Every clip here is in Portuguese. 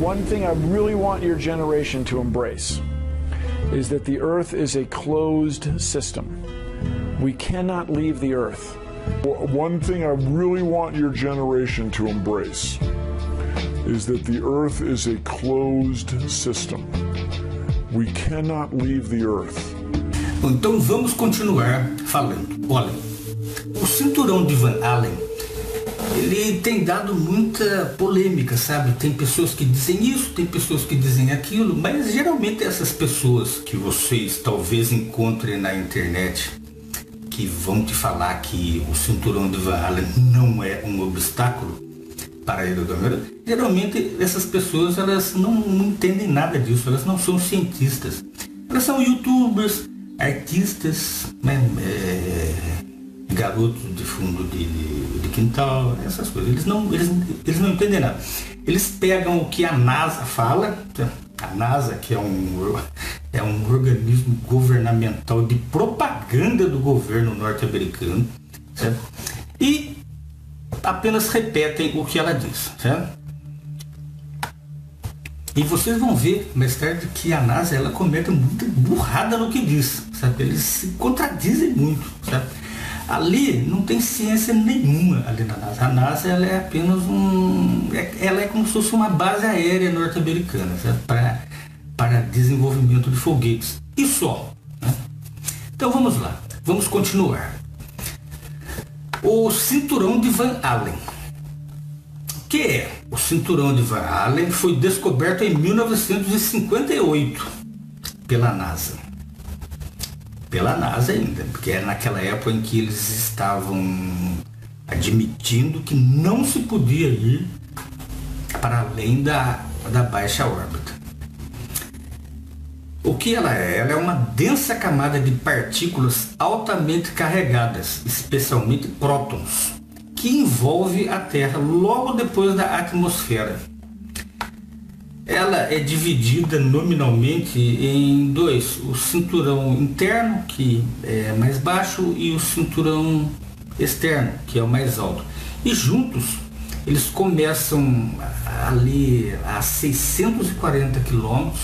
One thing I really want your generation to embrace is that the Earth is a closed system. We cannot leave the Earth. One thing I really want your generation to embrace is that the Earth is a closed system. We cannot leave the Earth. Então vamos continuar falando. Olha, o cinturão de Van Allen, ele tem dado muita polêmica, sabe? Tem pessoas que dizem isso, tem pessoas que dizem aquilo, mas geralmente essas pessoas que vocês talvez encontrem na internet, que vão te falar que o cinturão de Van Allen não é um obstáculo para a aerodinâmica, geralmente essas pessoas elas não entendem nada disso, elas não são cientistas, elas são youtubers, artistas, né? Garotos de fundo de quintal, essas coisas. Eles não entendem nada. Eles pegam o que a NASA fala, a NASA, que é um organismo governamental de propaganda do governo norte-americano, certo? E apenas repetem o que ela diz, certo? E vocês vão ver mais tarde que a NASA ela comete muita burrada no que diz, sabe? Eles se contradizem muito, sabe? Ali não tem ciência nenhuma ali na NASA. A NASA ela é apenas ela é como se fosse uma base aérea norte-americana, certo? Para desenvolvimento de foguetes. E só, né? Então vamos lá, vamos continuar. O cinturão de Van Allen. O que é? O cinturão de Van Allen foi descoberto em 1958 pela NASA. Pela NASA ainda, porque era naquela época em que eles estavam admitindo que não se podia ir para além da baixa órbita. O que ela é? Ela é uma densa camada de partículas altamente carregadas, especialmente prótons, que envolve a Terra logo depois da atmosfera. Ela é dividida nominalmente em dois, o cinturão interno, que é mais baixo, e o cinturão externo, que é o mais alto. E juntos, eles começam ali a 640 quilômetros,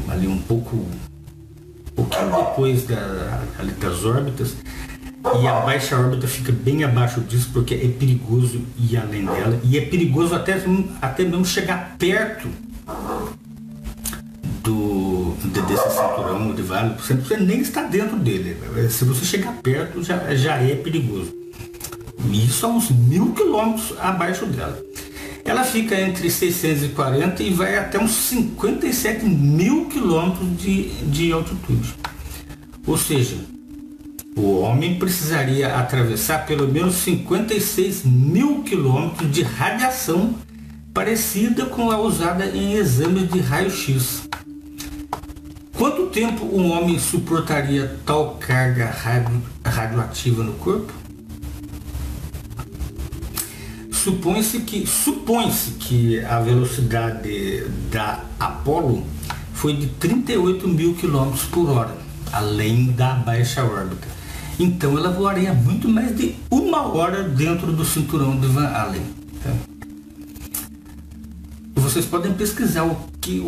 ali um pouquinho depois das órbitas, e a baixa órbita fica bem abaixo disso, porque é perigoso ir além dela, e é perigoso até mesmo chegar perto desse cinturão de vale. Você nem está dentro dele. Se você chegar perto já é perigoso, e isso a uns 1000 quilômetros abaixo dela. Ela fica entre 640 e vai até uns 57 mil quilômetros de altitude. Ou seja, o homem precisaria atravessar pelo menos 56 mil quilômetros de radiação parecida com a usada em exames de raio-x. Quanto tempo um homem suportaria tal carga radioativa no corpo? Supõe-se que a velocidade da Apollo foi de 38 mil quilômetros por hora, além da baixa órbita. Então ela voaria muito mais de 1 hora dentro do cinturão de Van Allen. Tá? Vocês podem pesquisar o que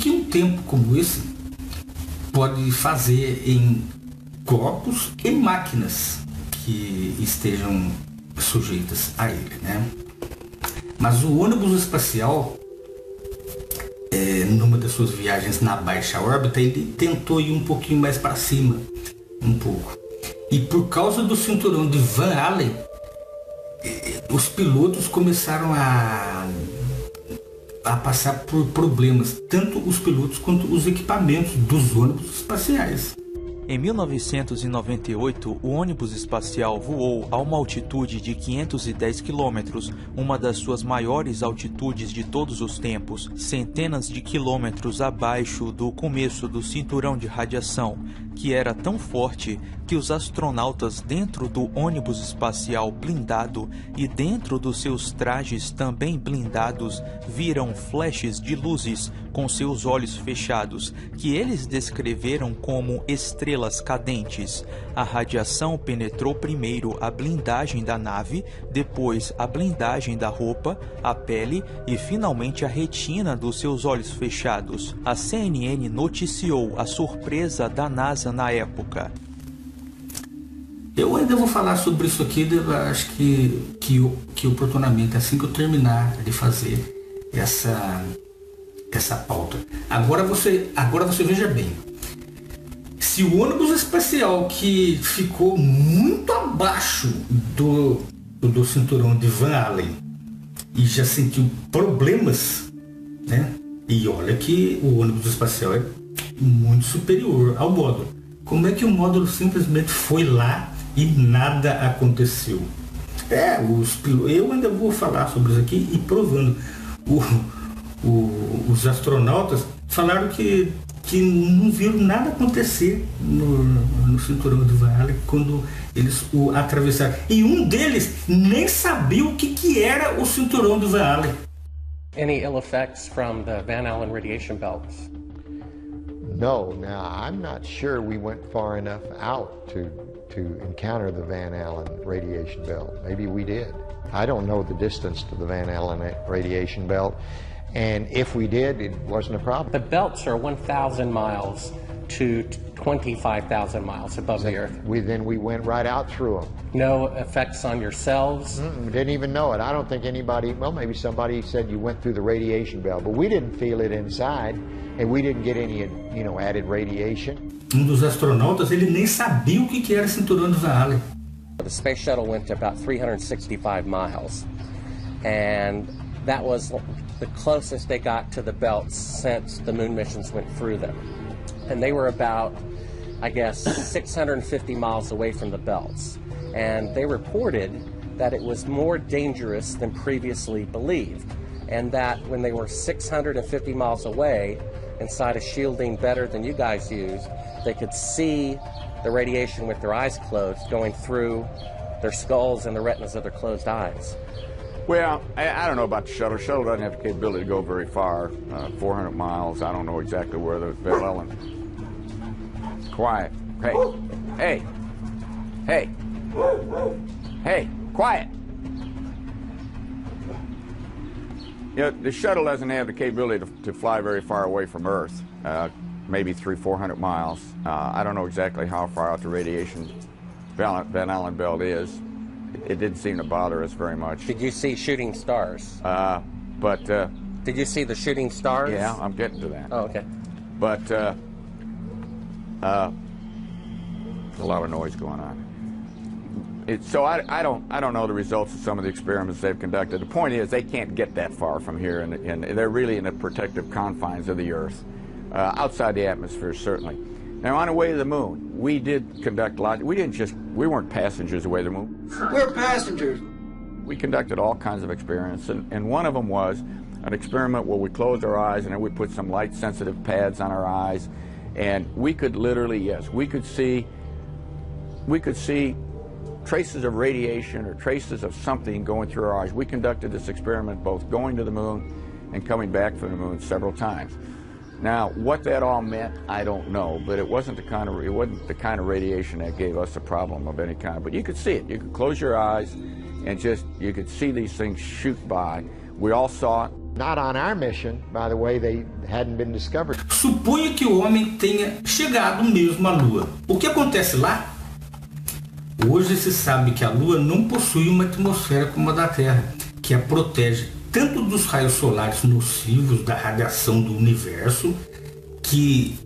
um tempo como esse pode fazer em corpos e máquinas que estejam sujeitas a ele, né? Mas o ônibus espacial, numa das suas viagens na baixa órbita, ele tentou ir um pouquinho mais para cima, um pouco. E por causa do cinturão de Van Allen, os pilotos começaram a passar por problemas, tanto os pilotos quanto os equipamentos dos ônibus espaciais. Em 1998, o ônibus espacial voou a uma altitude de 510 quilômetros, uma das suas maiores altitudes de todos os tempos, centenas de quilômetros abaixo do começo do cinturão de radiação, que era tão forte que os astronautas dentro do ônibus espacial blindado e dentro dos seus trajes também blindados viram flashes de luzes com seus olhos fechados, que eles descreveram como estrelas cadentes. A radiação penetrou primeiro a blindagem da nave, depois a blindagem da roupa, a pele e finalmente a retina dos seus olhos fechados. A CNN noticiou a surpresa da NASA na época. Eu ainda vou falar sobre isso aqui, acho que oportunamente, assim que eu terminar de fazer essa pauta. Agora você veja bem. Se o ônibus espacial que ficou muito abaixo do cinturão de Van Allen e já sentiu problemas, né? E olha que o ônibus espacial é muito superior ao módulo. Como é que o módulo simplesmente foi lá e nada aconteceu? Eu ainda vou falar sobre isso aqui e provando. Os astronautas falaram que não viram nada acontecer no cinturão de Van Allen quando eles o atravessaram. E um deles nem sabia o que era o cinturão de Van Allen. Any ill effects from the Van Allen radiation belts? No, now I'm not sure we went far enough out to encounter the Van Allen radiation belt. Maybe we did. I don't know the distance to the Van Allen radiation belt, and if we did, it wasn't a problem. The belts are 1,000 miles to 25,000 miles above the Earth. Then we went right out through them. No effects on yourselves? Didn't even know it. I don't think anybody, well, maybe somebody said you went through the radiation belt, but we didn't feel it inside, and we didn't get any, added radiation. Dos astronautas, ele nem sabia o que era cinturão de Van Allen. The space shuttle went to about 365 miles, and that was the closest they got to the belts since the moon missions went through them. And they were about, 650 miles away from the belts. And they reported that it was more dangerous than previously believed, and that when they were 650 miles away, inside a shielding better than you guys use, they could see the radiation with their eyes closed going through their skulls and the retinas of their closed eyes. Well, I don't know about the shuttle. The shuttle doesn't have the capability to go very far, 400 miles. I don't know exactly where the Van Allen. Quiet. Hey, quiet. The shuttle doesn't have the capability to fly very far away from Earth, maybe 300-400 miles. I don't know exactly how far out the radiation Van Allen belt is. It didn't seem to bother us very much. Did you see shooting stars? Did you see the shooting stars? Yeah, I'm getting to that. Oh, okay. But there's a lot of noise going on. So I don't know the results of some of the experiments they've conducted. The point is they can't get that far from here, and they're really in the protective confines of the Earth, outside the atmosphere certainly. Now on the way to the moon, we did conduct lots. We weren't passengers away to the moon. We're passengers. We conducted all kinds of experiments, and one of them was an experiment where we closed our eyes and then we put some light-sensitive pads on our eyes, and we could literally, we could see traces of radiation or traces of something going through our eyes. We conducted this experiment both going to the moon and coming back from the moon several times. Now, what that all meant, I don't know, but it wasn't the kind of radiation that gave us a problem of any kind. But you could see it. You could close your eyes and you could see these things shoot by. We all saw it. Not on our mission, by the way, they hadn't been discovered. Suponha que o homem tenha chegado mesmo à Lua. O que acontece lá? Hoje se sabe que a Lua não possui uma atmosfera como a da Terra, que a protege tanto dos raios solares nocivos da radiação do universo, que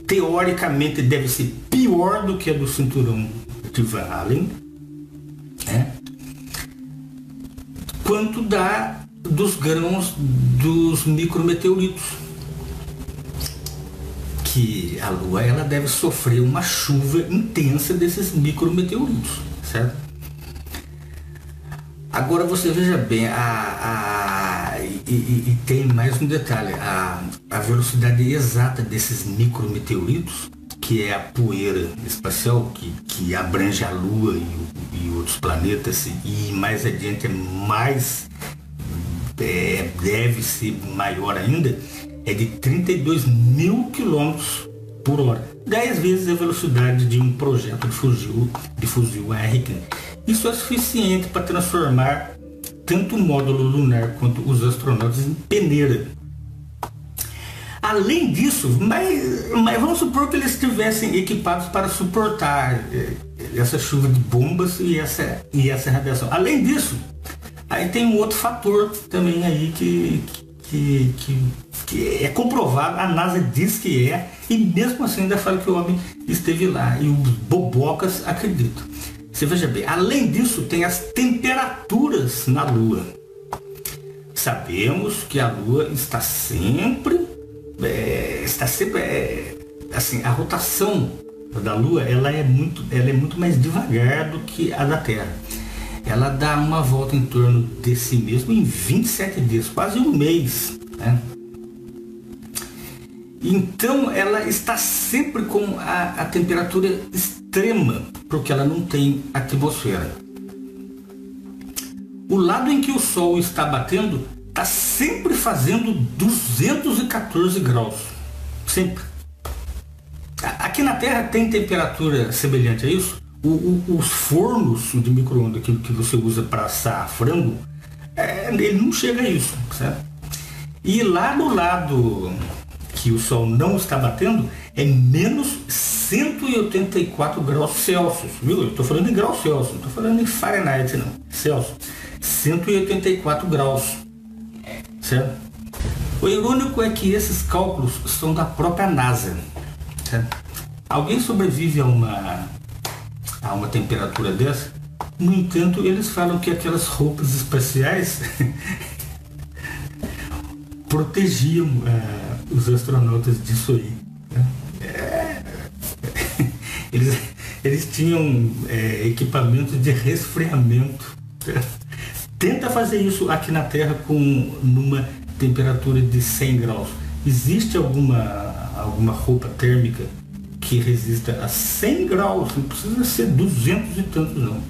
teoricamente deve ser pior do que a do cinturão de Van Allen, né? Quanto dos grãos dos micrometeoritos, que a Lua ela deve sofrer uma chuva intensa desses micrometeoritos, certo? Agora você veja bem, e tem mais um detalhe, a velocidade exata desses micrometeoritos, que é a poeira espacial que abrange a Lua e outros planetas, e mais adiante deve ser maior ainda, é de 32 mil quilômetros por hora, 10 vezes a velocidade de um projeto de fuzil AR-15. Isso é suficiente para transformar tanto o módulo lunar quanto os astronautas em peneira. Além disso, mas vamos supor que eles estivessem equipados para suportar essa chuva de bombas e essa radiação. Além disso, aí tem um outro fator também aí que é comprovado, a NASA diz que é, e mesmo assim ainda fala que o homem esteve lá, e os bobocas acreditam. Você veja bem, além disso tem as temperaturas na Lua. Sabemos que a Lua está sempre assim, a rotação da Lua ela é muito mais devagar do que a da Terra. Ela dá uma volta em torno de si mesmo em 27 dias, quase um mês, né? Então ela está sempre com a temperatura extrema, porque ela não tem atmosfera. O lado em que o Sol está batendo está sempre fazendo 214 graus. Sempre. Aqui na Terra tem temperatura semelhante a isso. Os fornos de micro-ondas que você usa para assar frango, ele não chega a isso, certo? E lá do lado que o Sol não está batendo é menos 184 graus Celsius, viu? Eu estou falando em graus Celsius, não estou falando em Fahrenheit não, Celsius. 184 graus, certo? O irônico é que esses cálculos são da própria NASA, certo? Alguém sobrevive a uma temperatura dessa? No entanto, eles falam que aquelas roupas espaciais protegiam os astronautas disso aí, né? Eles tinham equipamento de resfriamento. Tenta fazer isso aqui na Terra numa temperatura de 100 graus. Existe alguma roupa térmica que resista a 100 graus? Não precisa ser 200 e tantos não.